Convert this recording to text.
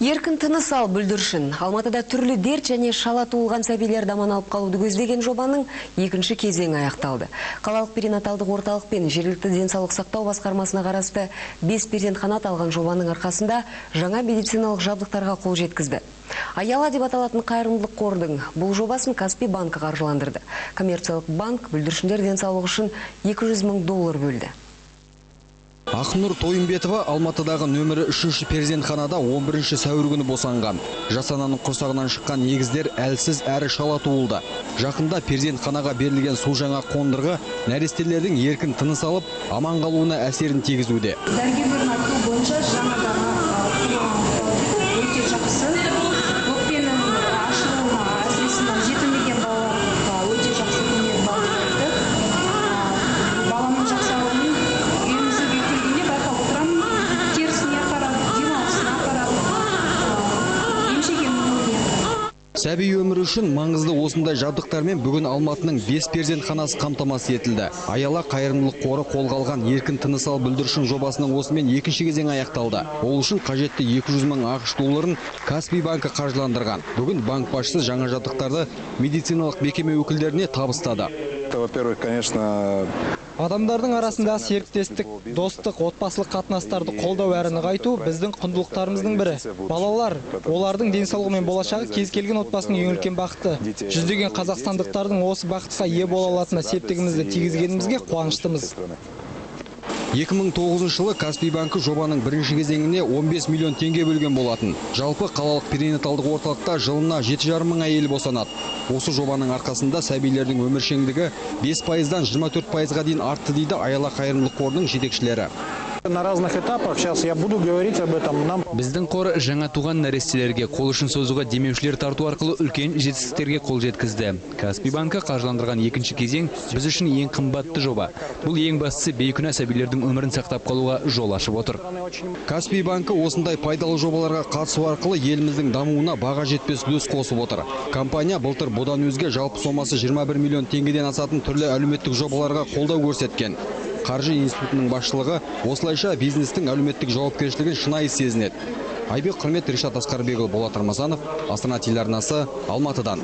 Еркін тыныс ал бүлдіршін. Алматыда түрлі дерт және шала туылған сәбилерді аман алып қалуды көздеген жобаның екінші кезеңі аяқталды. Қалалық перинаталдық орталық пен жергілікті денсаулық сақтау басқармасына қарасты 5 перзентхана аталған жобаның арқасында жаңа медициналық жабдықтарға қол жеткізді. Аяла деп аталатын қайырымдылық қордың бұл жобасын Каспий банкі қаржыландырды. Коммерциялық банк бүлдіршіндер денсаулығы үшін $200 мың бөлді. Ақнұр Тойымбетова Алматыдағы нөмірі 3-ші перзентханада 11 сәуір күні босанған. Жас ананың құрсағынан шыққан егіздер әлсіз әрі шала туылды. Жақында перзентханаға берілген су жаңа қондырғы нәрестелердің еркін тыныс алып, аман қалуына әсерін тигізуде. Дәрігерлердің айтуы бойынша өте жақсы. Өкпенің ашылуына, әсіресе жетілмеген балаларға өте жақсы көмек берді. Баланың жақсаруын үйімізге келгенде байқап отырамын, терісіне қарап, демалысына қарап, емшіге берді. Сәби өмірі үшін маңызды осындай жабдықтармен бүгін Алматының 5 перзентханасы қамтамасыз етілді. Аяла қайырымдылық қоры қолға алған еркін тыныс ал бүлдіршін жобасының осымен екінші кезең аяқталды. Ол үшін қажетті $200 мың долларын Каспий банкі қаржыландырған. Бүгін банк басшысы жаңа жабдықтарды медициналық мекеме өкілдеріне табыстады. Во-первых, конечно, адамдардың арасында серіктестік, достық, отбасылық қатынастарды қолдау әрі нығайту біздің құндылықтарымыздың бірі. Балалар, олардың денсаулығы мен болашағы кез келген отбасының ең үлкен бақыты. Жүздеген қазақстандықтардың осы бақытқа ие бола алатынына септігімізді тигізгенімізге қуаныштымыз. 2009 жылы Каспий банкі жобаның бірінші кезеңіне 15 миллион теңге бөлген болатын. Жалпы қалалық перинаталдық орталықта жылына 7,5 мың әйел босанады. Осы жобаның арқасында сәбилердің өміршеңдігі 5%-дан 24%-ға дейін артты дейді Аяла қайырымдылық қорының жетекшілері. на разных этапах, сейчас я буду говорить об этом, нам... Біздің қор жаңа туған нәрестелерге қол ұшын созуға демеушілер тарту арқылы үлкен жетістіктерге қол жеткізді. Каспий банкі қаржыландырған екінші кезең біз үшін ең қымбатты жоба. Бұл ең бастысы бейкүнә сәбилердің өмірін сақтап қалуға жол ашып отыр. Каспий банкі осындай пайдалы жобаларға қатысу арқылы еліміздің дамуына баға жетпес үлес қосып отыр. Компания былтыр бұдан өзге жалпы сомасы 21 миллион теңгеден асатын түрлі әлеуметтік жобаларға қолдау көрсеткен. Қаржы институтының басшылығы осылайша бизнестің әлеуметтік жауапкершілігін шынайы сезінеді. Айбек Құрмет, Ришат Асқарбекұлы, Болат Рамазанов, Астана телеарнасы, Алматыдан.